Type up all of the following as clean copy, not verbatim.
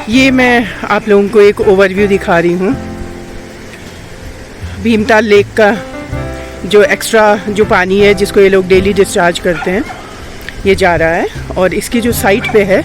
ये मैं आप लोगों को एक ओवरव्यू दिखा रही हूँ भीमताल लेक का। जो एक्स्ट्रा जो पानी है जिसको ये लोग डेली डिस्चार्ज करते हैं ये जा रहा है, और इसकी जो साइट पे है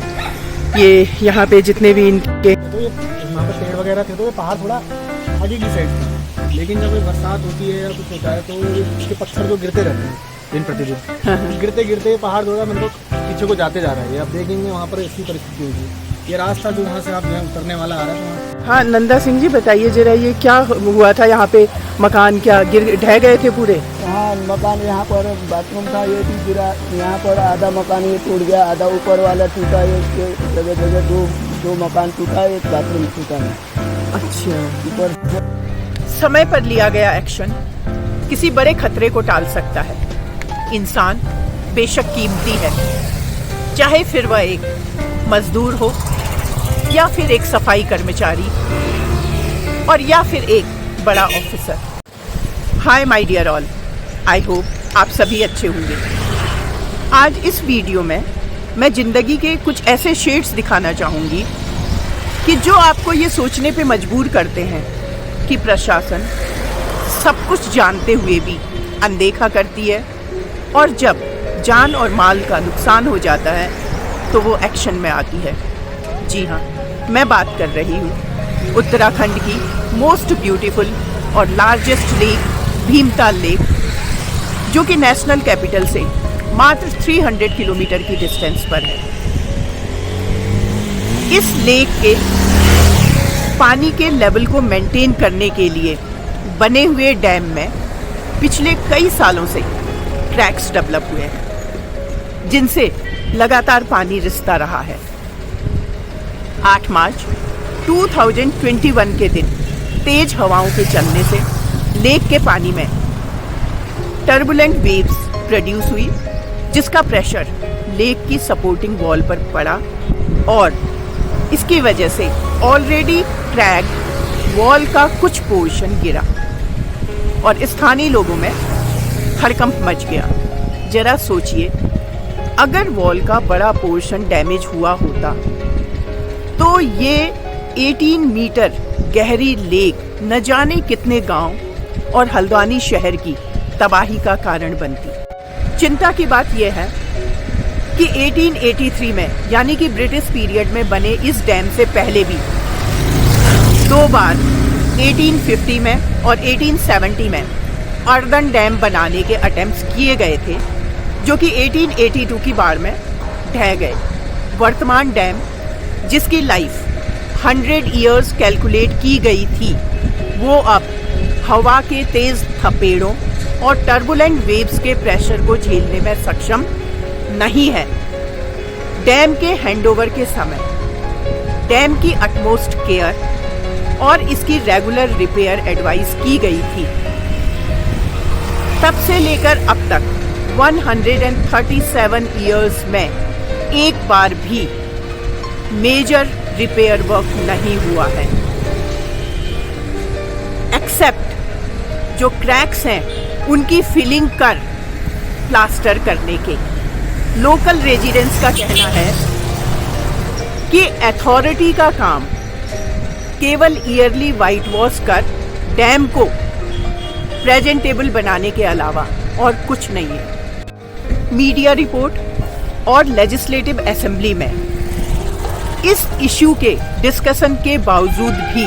ये यहाँ पे जितने भी इनके तो ये वहाँ पर पेड़ वगैरह थे तो ये पहाड़ थोड़ा आगे की साइड था, लेकिन जब बरसात होती है या कुछ होता है तो इसके पत्थर जो गिरते रहते हैं दिन प्रतिदिन, गिरते गिरते पहाड़ थोड़ा मतलब पीछे को जाते जा रहा है। अब देखेंगे वहाँ पर ऐसी परिस्थिति होगी। ये रास्ता जो वहाँ से आप यहाँ उतरने वाला आ रहा है। हाँ नंदा सिंह जी बताइए जरा, ये क्या हुआ था यहाँ पे? मकान क्या ढह गए थे पूरे? हाँ मकान यहाँ पर बाथरूम था, ये भी गिरा। यहाँ पर आधा मकान ये टूट गया, आधा ऊपर वाला टूटा। ये जगह जगह दो मकान टूटा, एक बाथरूम टूटा है। अच्छा। ऊपर समय पर लिया गया एक्शन किसी बड़े खतरे को टाल सकता है। इंसान बेशक कीमती है, चाहे फिर वह एक मजदूर हो या फिर एक सफाई कर्मचारी और या फिर एक बड़ा officer. Hi my dear all, I hope आप सभी अच्छे होंगे। आज इस वीडियो में मैं जिंदगी के कुछ ऐसे शेड्स दिखाना चाहूँगी कि जो आपको ये सोचने पे मजबूर करते हैं कि प्रशासन सब कुछ जानते हुए भी अनदेखा करती है, और जब जान और माल का नुकसान हो जाता है तो वो एक्शन में आती है। जी हाँ, मैं बात कर रही हूँ उत्तराखंड की मोस्ट ब्यूटीफुल और लार्जेस्ट लेक भीमताल लेक, जो कि नेशनल कैपिटल से मात्र 300 किलोमीटर की डिस्टेंस पर है। इस लेक के पानी के लेवल को मेंटेन करने के लिए बने हुए डैम में पिछले कई सालों से क्रैक्स डेवलप हुए हैं, जिनसे लगातार पानी रिसता रहा है। 8 मार्च 2021 के दिन तेज हवाओं के चलने से लेक के पानी में टर्बुलेंट वेव्स प्रोड्यूस हुई, जिसका प्रेशर लेक की सपोर्टिंग वॉल पर पड़ा और इसकी वजह से ऑलरेडी क्रैक्ड वॉल का कुछ पोर्शन गिरा और स्थानीय लोगों में हड़कंप मच गया। जरा सोचिए, अगर वॉल का बड़ा पोर्शन डैमेज हुआ होता तो ये 18 मीटर गहरी लेक न जाने कितने गांव और हल्द्वानी शहर की तबाही का कारण बनती। चिंता की बात यह है कि 1883 में यानी कि ब्रिटिश पीरियड में बने इस डैम से पहले भी 2 बार 1850 में और 1870 में अर्दन डैम बनाने के अटेम्प्ट्स किए गए थे, जो कि 1882 की बाढ़ में ढह गए। वर्तमान डैम, जिसकी लाइफ 100 इयर्स कैलकुलेट की गई थी, वो अब हवा के तेज थपेड़ों और टर्बुलेंट वेव्स के प्रेशर को झेलने में सक्षम नहीं है। डैम के हैंडओवर के समय डैम की अटमोस्ट केयर और इसकी रेगुलर रिपेयर एडवाइस की गई थी। तब से लेकर अब तक 137 इयर्स में एक बार भी मेजर रिपेयर वर्क नहीं हुआ है, एक्सेप्ट जो क्रैक्स हैं उनकी फिलिंग कर प्लास्टर करने के। लोकल रेजिडेंट्स का कहना है कि अथॉरिटी का काम केवल ईयरली वाइट वॉश कर डैम को प्रेजेंटेबल बनाने के अलावा और कुछ नहीं है। मीडिया रिपोर्ट और लेजिस्लेटिव असेंबली में इस इशू के डिस्कशन के बावजूद भी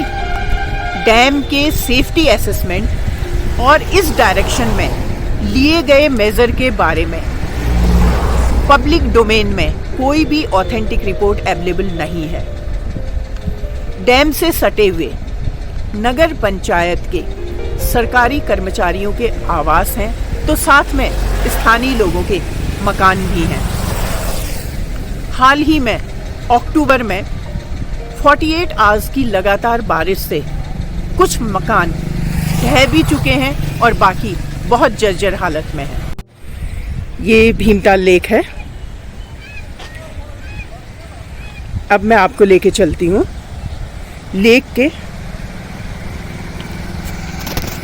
डैम के सेफ्टी असेसमेंट और इस डायरेक्शन में लिए गए मेजर के बारे में पब्लिक डोमेन में कोई भी ऑथेंटिक रिपोर्ट अवेलेबल नहीं है। डैम से सटे हुए नगर पंचायत के सरकारी कर्मचारियों के आवास हैं, तो साथ में स्थानीय लोगों के मकान भी हैं। हाल ही में अक्टूबर में 48 आवर्स की लगातार बारिश से कुछ मकान ढह भी चुके हैं और बाकी बहुत जर्जर हालत में हैं। ये भीमताल लेक है। अब मैं आपको लेके चलती हूँ लेक के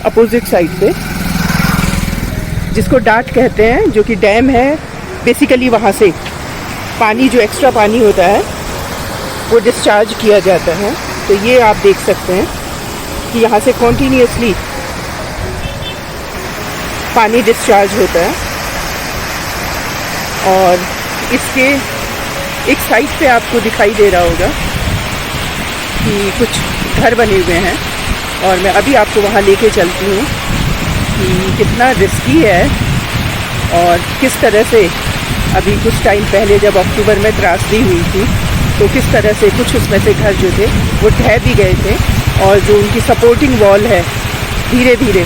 अपोजिट साइड पे, जिसको डाट कहते हैं, जो कि डैम है। बेसिकली वहाँ से पानी, जो एक्स्ट्रा पानी होता है वो डिस्चार्ज किया जाता है। तो ये आप देख सकते हैं कि यहाँ से कॉन्टीन्यूसली पानी डिस्चार्ज होता है और इसके एक साइड पे आपको दिखाई दे रहा होगा कि कुछ घर बने हुए हैं और मैं अभी आपको वहाँ लेके चलती हूँ कि कितना रिस्की है और किस तरह से अभी कुछ टाइम पहले जब अक्टूबर में त्रासदी हुई थी तो किस तरह से कुछ उसमें से घर जो थे वो ढह भी गए थे और जो उनकी सपोर्टिंग वॉल है धीरे धीरे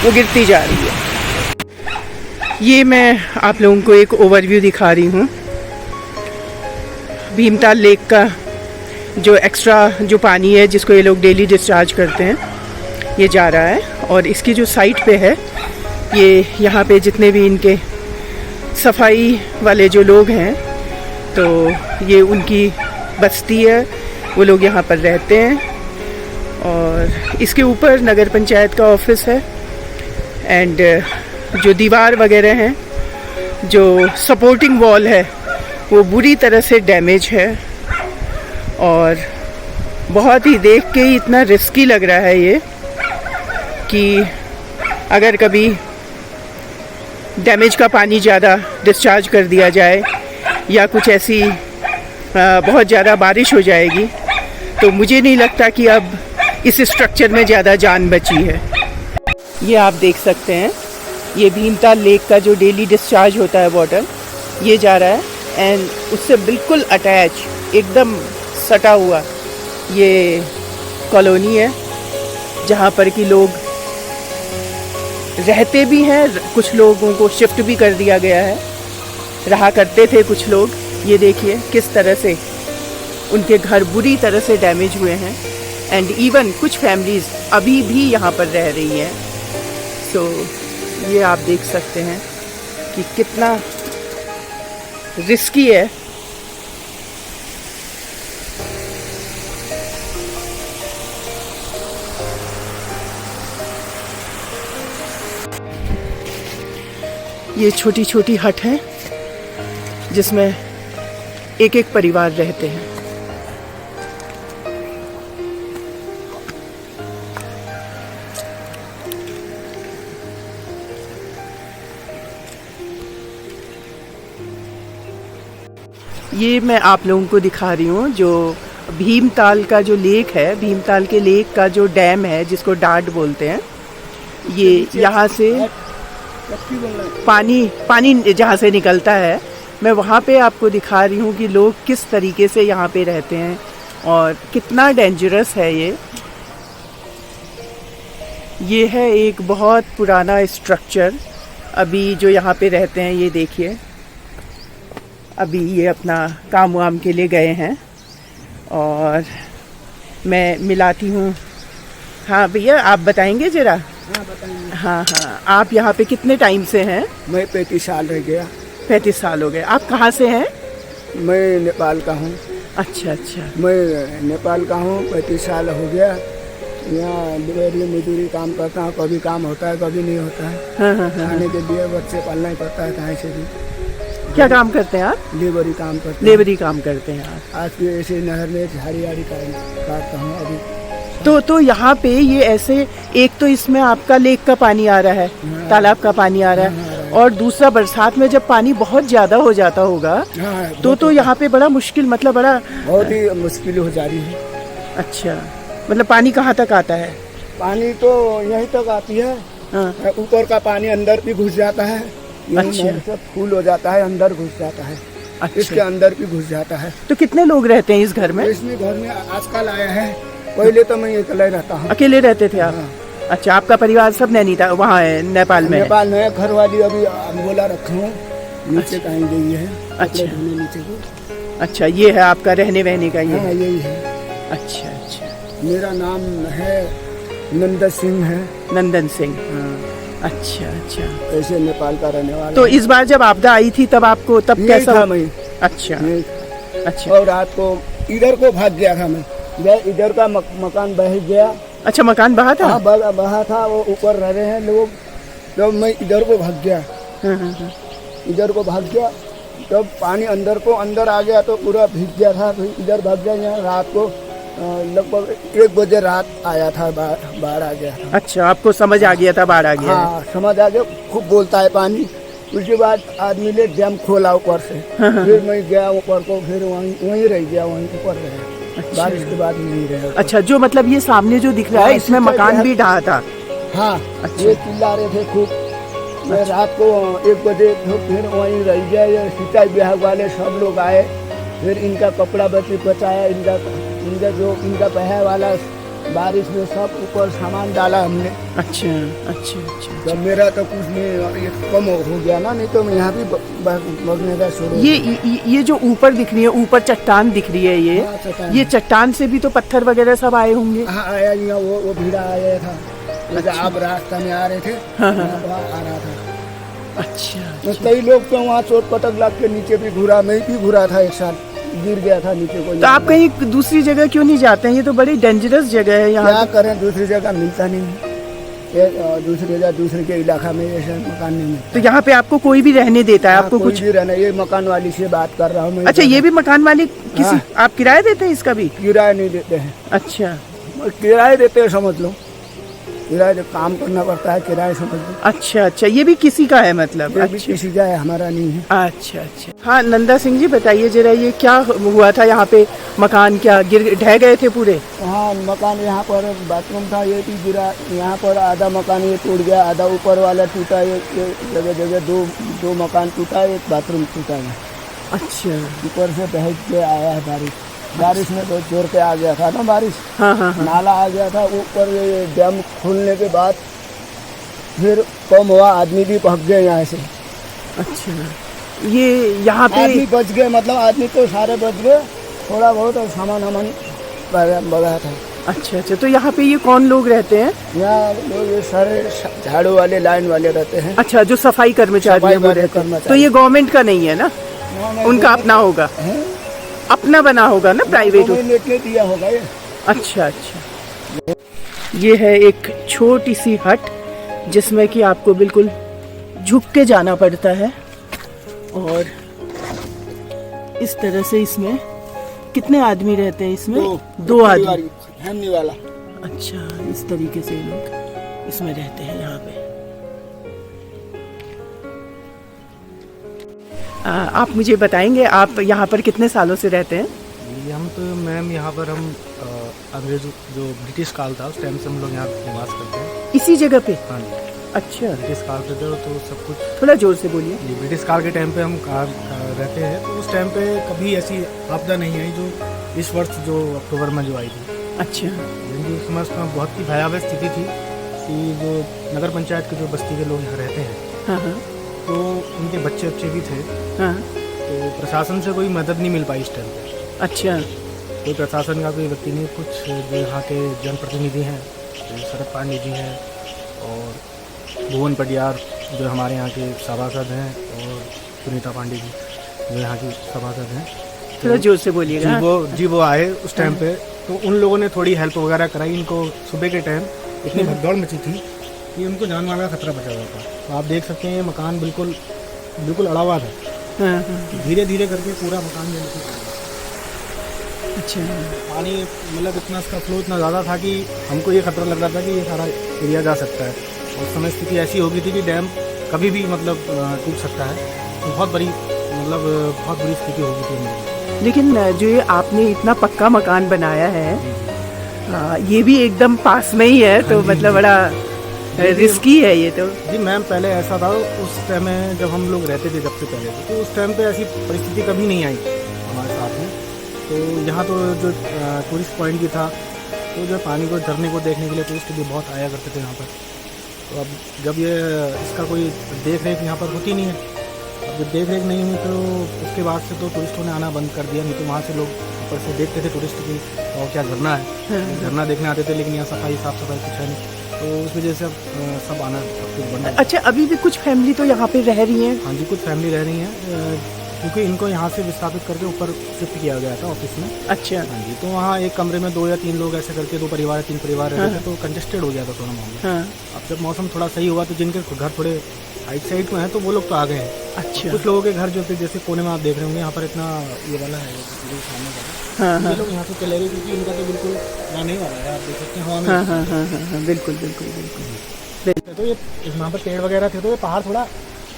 वो गिरती जा रही है। ये मैं आप लोगों को एक ओवरव्यू दिखा रही हूँ भीमताल लेक का। जो एक्स्ट्रा जो पानी है जिसको ये लोग डेली डिस्चार्ज करते हैं ये जा रहा है और इसकी जो साइड पे है ये यहाँ पे जितने भी इनके सफाई वाले जो लोग हैं तो ये उनकी बस्ती है, वो लोग यहाँ पर रहते हैं और इसके ऊपर नगर पंचायत का ऑफिस है एंड जो दीवार वगैरह हैं, जो सपोर्टिंग वॉल है वो बुरी तरह से डैमेज है और बहुत ही देख के ही इतना रिस्की लग रहा है ये कि अगर कभी डैमेज का पानी ज़्यादा डिस्चार्ज कर दिया जाए या कुछ ऐसी बहुत ज़्यादा बारिश हो जाएगी तो मुझे नहीं लगता कि अब इस स्ट्रक्चर में ज़्यादा जान बची है। ये आप देख सकते हैं ये भीमताल लेक का जो डेली डिस्चार्ज होता है वाटर ये जा रहा है एंड उससे बिल्कुल अटैच एकदम सटा हुआ ये कॉलोनी है जहाँ पर कि लोग रहते भी हैं, कुछ लोगों को शिफ्ट भी कर दिया गया है, रहा करते थे कुछ लोग। ये देखिए किस तरह से उनके घर बुरी तरह से डैमेज हुए हैं एंड इवन कुछ फैमिलीज़ अभी भी यहाँ पर रह रही हैं। सो ये आप देख सकते हैं कि कितना रिस्की है। ये छोटी छोटी हट है जिसमें एक एक परिवार रहते हैं। ये मैं आप लोगों को दिखा रही हूँ जो भीमताल का जो लेक है, भीमताल के लेक का जो डैम है जिसको डाट बोलते हैं, ये यहाँ से पानी जहाँ से निकलता है मैं वहाँ पे आपको दिखा रही हूँ कि लोग किस तरीके से यहाँ पे रहते हैं और कितना डेंजरस है ये है एक बहुत पुराना स्ट्रक्चर। अभी जो यहाँ पे रहते हैं ये देखिए अभी ये अपना काम वाम के लिए गए हैं और मैं मिलाती हूँ। हाँ भैया आप बताएंगे ज़रा? हाँ बताएंगे। हाँ हाँ, आप यहाँ पे कितने टाइम से हैं? मैं 35 साल रह गया। 35 साल हो गए। आप कहाँ से हैं? मैं नेपाल का हूँ। अच्छा अच्छा। मैं नेपाल का हूँ, 35 साल हो गया। यहाँ लेबरी मजदूरी काम करता हूँ, कभी काम होता है कभी नहीं होता है। हाँ, खाने के लिए बच्चे पालना ही पड़ता है कहीं से भी। क्या काम करते हैं आप? लेबरी काम करते हैं। लेबरी काम करते हैं आप। आज भी ऐसे नहर में झाड़ी काटता हूँ अभी। तो यहाँ पे ये ऐसे एक तो इसमें आपका लेक का पानी आ रहा है, तालाब का पानी आ रहा है और दूसरा बरसात में जब पानी बहुत ज़्यादा हो जाता होगा तो यहाँ पे बड़ा मुश्किल, मतलब बड़ा बहुत ही मुश्किल हो जा रही है। अच्छा, मतलब पानी कहाँ तक आता है? पानी तो यहीं तक आती है। हाँ। ऊपर का पानी अंदर भी घुस जाता है। अच्छा। फूल हो जाता है, अंदर घुस जाता है। अच्छा। इसके अंदर भी घुस जाता है। तो कितने लोग रहते हैं इस घर में? इसमें घर में आजकल आया है, पहले तो मैं अकेला रहता हूँ। अकेले रहते थे आप? हाँ। अच्छा, आपका परिवार सब नैनीताल वहाँ है नेपाल में? नेपाल में घर वाली अभी अंगोला रखा हूँ, नीचे कहीं गई है। अच्छा। नीचे को। अच्छा, ये है आपका रहने वहने का ये? हाँ यही है। अच्छा अच्छा। मेरा नाम है नंदन सिंह है। नंदन सिंह। हाँ। अच्छा अच्छा। ऐसे नेपाल का रहने वाला। तो इस बार जब आपदा आई थी तब आपको तब कैसा था मैं? अच्छा अच्छा। और रात को इधर को भाग गया था मैं, इधर का मकान बह गया। अच्छा, मकान बहा था? हाँ बहा था, वो ऊपर रह रहे हैं लोग। जब मैं इधर को भाग गया, हाँ। इधर को भाग गया जब पानी अंदर को अंदर आ गया तो पूरा भीग गया था, फिर इधर भाग गया। यहाँ रात को लगभग 1 बजे रात आया था, बाढ़ आ गया था। अच्छा, आपको समझ आ गया था बाढ़ आ गया है। हाँ, समझ आ गया, खूब बोलता है पानी। उसके बाद आदमी ने डैम खोला ऊपर से, फिर मैं गया ऊपर को, फिर वहीं रह गया, वहीं ऊपर रहा। अच्छा। बारिश के बाद नहीं रहे। अच्छा, जो मतलब ये सामने जो दिख रहा है, इसमें मकान भी ढहा था। हाँ, अच्छा। ये चिल्ला रहे थे खूब। मैं रात को 1 बजे तो फिर वहीं रह गया। ये सिंचाई विभाग वाले सब लोग आए, फिर इनका कपड़ा बचाया, इनका पहया वाला बारिश में सब ऊपर सामान डाला हमने। अच्छा अच्छा अच्छा। तो मेरा तो कुछ नहीं, ये कम हो गया ना, नहीं तो मैं यहाँ भी बगने का शुरू। ये जो ऊपर दिख रही है, ऊपर चट्टान दिख रही है, हाँ, चट्टान। ये चट्टान से भी तो पत्थर वगैरह सब आए होंगे। हाँ, आया यहाँ वो भीड़ा आया था। अच्छा। आप रास्ता में आ रहे थे, हाँ, वहाँ आ रहा था। अच्छा। कई लोग तो वहाँ चोट पटक लग के नीचे भी घुरा, मैं भी घुरा था, एक साथ गिर गया था नीचे को। तो आप कहीं दूसरी जगह क्यों नहीं जाते हैं? ये तो बड़ी डेंजरस जगह है यहाँ। क्या करें, दूसरी जगह मिलता नहीं है। दूसरे के इलाका में ऐसा मकान नहीं मिलता। तो यहाँ पे आपको कोई भी रहने देता है? आपको कोई कुछ भी रहना, ये मकान वाली से बात कर रहा हूँ मैं। अच्छा, ये भी मकान मालिक किसी हाँ। आप किराया देते हैं इसका भी? किराया नहीं देते हैं। अच्छा किराए देते हैं, समझ लो। किराए जो काम करना पड़ता है, किराए समझ लो। अच्छा अच्छा, ये भी किसी का है मतलब? ये भी किसी का है, हमारा नहीं है। अच्छा अच्छा। हाँ, नंदा सिंह जी बताइए जरा, ये क्या हुआ था यहाँ पे? मकान क्या ढह गए थे पूरे? हाँ, मकान यहाँ पर बाथरूम था, ये भी गिरा। यहाँ पर आधा मकान ये टूट गया, आधा ऊपर वाला टूटा। एक जगह दो मकान टूटा, एक बाथरूम टूटा है। अच्छा। ऊपर से बह के आया है बारिश में बहुत जोर पे आ गया था ना बारिश। हाँ हाँ हाँ। नाला आ गया था ऊपर। ये डैम खुलने के बाद फिर कम हुआ, आदमी भी भाग गए यहाँ से। अच्छा, ये यहाँ पे आदमी बच गए, मतलब आदमी तो सारे बच गए, थोड़ा बहुत और सामान बगा था। अच्छा अच्छा। तो यहाँ पे ये कौन लोग रहते हैं? यहाँ लोग ये सारे झाड़ू वाले, लाइन वाले रहते हैं। अच्छा, जो सफाई कर्मचारी सफाई है वो वाले रहते हैं। कर्मचारी। तो ये गवर्नमेंट का नहीं है ना? उनका अपना होगा, अपना बना होगा ना, प्राइवेट? गवर्नमेंट ने दिया होगा ये। अच्छा अच्छा। ये है एक छोटी सी हट जिसमें कि आपको बिल्कुल झुक के जाना पड़ता है। और इस तरह से इसमें कितने आदमी रहते हैं इसमें? दो आदमी। फैमिली वाला। अच्छा, इस तरीके से लोग इसमें रहते हैं यहाँ पे। आप मुझे बताएंगे, आप यहाँ पर कितने सालों से रहते हैं? हम तो मैम यहाँ पर हम अंग्रेज जो ब्रिटिश काल था उस टाइम से हम लोग यहाँ निवास करते हैं। इसी जगह पे? हाँ जी। अच्छा, ब्रिटिश काल से तो सब कुछ थोड़ा जोर से बोलिए। जी, ब्रिटिश काल के टाइम पे हम रहते हैं, तो उस टाइम पे कभी ऐसी आपदा नहीं आई जो इस वर्ष जो अक्टूबर में जो आई थी। अच्छा। क्योंकि उस समय उसमें बहुत ही भयावह स्थिति थी कि जो नगर पंचायत के जो बस्ती के लोग यहाँ रहते हैं, हाँ हाँ तो उनके बच्चे भी थे, हाँ। तो प्रशासन से कोई मदद नहीं मिल पाई इस टाइम पे। अच्छा। कोई प्रशासन का कोई व्यक्ति नहीं, कुछ जो यहाँ के जनप्रतिनिधि हैं, जो शरद पांडे जी हैं और भुवन पटियार जो हमारे यहाँ के सभासद हैं, और सुनीता पांडे जी जो यहाँ की सभासद हैं, थोड़ा जोर से बोलिएगा। वो आए उस टाइम पे, तो उन लोगों ने थोड़ी हेल्प वगैरह कराई। इनको सुबह के टाइम इतनी भगदौड़ मची थी कि उनको जान माल का खतरा बचा हुआ था। तो आप देख सकते हैं ये मकान बिल्कुल अड़ा हुआ था। हाँ हाँ। धीरे धीरे करके पूरा मकान जो अच्छा। पानी मतलब इतना इसका फ्लो इतना ज़्यादा था कि हमको ये खतरा लग रहा था कि ये सारा एरिया जा सकता है। और समय स्थिति ऐसी हो गई थी कि डैम कभी भी मतलब टूट सकता है। तो बहुत बुरी स्थिति हो गई थी हमारी। लेकिन जो ये आपने इतना पक्का मकान बनाया है, ये भी एकदम पास में ही है, तो मतलब बड़ा रिस्की है ये तो। जी मैम, पहले ऐसा था उस टाइम में जब हम लोग रहते थे, जब से पहले तो उस टाइम पे ऐसी परिस्थिति कभी नहीं आई हमारे साथ में। तो यहाँ तो जो टूरिस्ट पॉइंट भी था, तो जो पानी को झरने को देखने के लिए टूरिस्ट भी बहुत आया करते थे यहाँ पर। तो अब जब ये इसका कोई देख रेख यहाँ पर होती नहीं है, अब जब देख रेख नहीं हुई तो उसके बाद से तो टूरिस्टों ने आना बंद कर दिया। नहीं तो वहाँ से लोग ऊपर से देखते थे टूरिस्ट की, और क्या झरना है, झरना देखने आते थे, लेकिन यहाँ साफ सफाई कुछ है नहीं, तो उस वजह से अब सब आना सब कुछ बंद है। अच्छा, अभी भी कुछ फैमिली तो यहाँ पे रह रही हैं? हाँ जी, कुछ फैमिली रह रही हैं। क्योंकि इनको यहाँ से विस्थापित करके ऊपर शिफ्ट किया गया था ऑफिस में। अच्छा। हाँ जी, तो वहाँ एक कमरे में 2 या 3 लोग ऐसे करके 2 परिवार 3 परिवार रहते थे, तो कंजेस्टेड हो गया था थोड़ा मामला। हाँ। अब जब मौसम थोड़ा सही हुआ तो जिनके घर थोड़े हाइट साइड में है तो वो लोग तो आ गए हैं। अच्छा। कुछ लोगों के घर जो थे जैसे कोने में आप देख रहे होंगे यहाँ पर इतना ये वाला है सामने वाला, हाँ, ये लोग यहाँ से चले गए क्योंकि इनका तो बिल्कुल जाने वाला है, आप देख सकते हैं हवा में। हाँ हाँ हाँ हाँ हाँ, बिल्कुल बिल्कुल बिल्कुल। तो ये यहाँ पर पेड़ वगैरह थे तो ये पहाड़ थोड़ा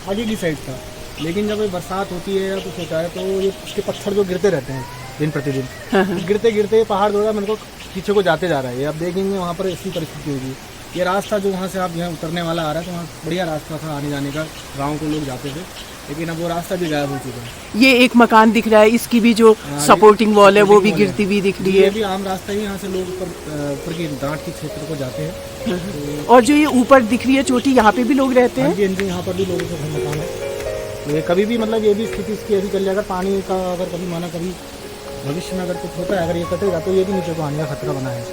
आगे की साइड था, लेकिन जब बरसात होती है या कुछ होता है तो ये उसके पत्थर जो गिरते रहते हैं दिन प्रतिदिन, गिरते गिरते पहाड़ थोड़ा मेरे को पीछे को जाते जा रहा है। अब देखेंगे वहाँ पर ऐसी परिस्थिति होगी। ये रास्ता जो वहाँ से आप यहाँ उतरने वाला आ रहा है तो वहाँ बढ़िया रास्ता था आने जाने का, गाँव के लोग जाते थे, लेकिन अब वो रास्ता भी गायब हो चुका है। ये एक मकान दिख रहा है, इसकी भी जो सपोर्टिंग वॉल है वो भी गिरती हुई दिख रही ये है। भी आम रास्ता ही, यहाँ से लोग ऊपर की डांट के क्षेत्र को जाते हैं। और जो ये ऊपर दिख रही है चोटी, यहाँ पे भी लोग रहते हाँ हैं। जी, हाँ जी, यहाँ पर भी लोगों के घर मकान है। तो ये कभी भी मतलब ये भी स्थिति इसकी ऐसी चल जाएगा, पानी का अगर कभी माना कभी भविष्य में अगर कुछ होता है, अगर ये कटेगा तो ये भी नीचे को आने का खतरा बना है।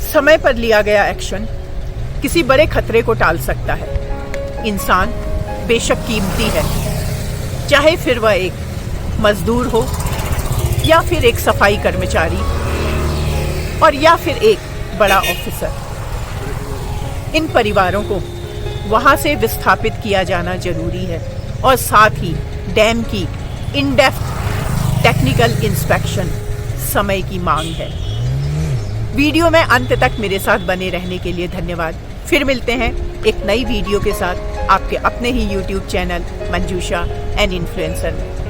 समय पर लिया गया एक्शन किसी बड़े खतरे को टाल सकता है। इंसान बेशक कीमती है, चाहे फिर वह एक मजदूर हो या फिर एक सफाई कर्मचारी और या फिर एक बड़ा ऑफिसर। इन परिवारों को वहां से विस्थापित किया जाना जरूरी है और साथ ही डैम की इन डेप्थ टेक्निकल इंस्पेक्शन समय की मांग है। वीडियो में अंत तक मेरे साथ बने रहने के लिए धन्यवाद। फिर मिलते हैं एक नई वीडियो के साथ आपके अपने ही YouTube channel Manjusha an influencer में।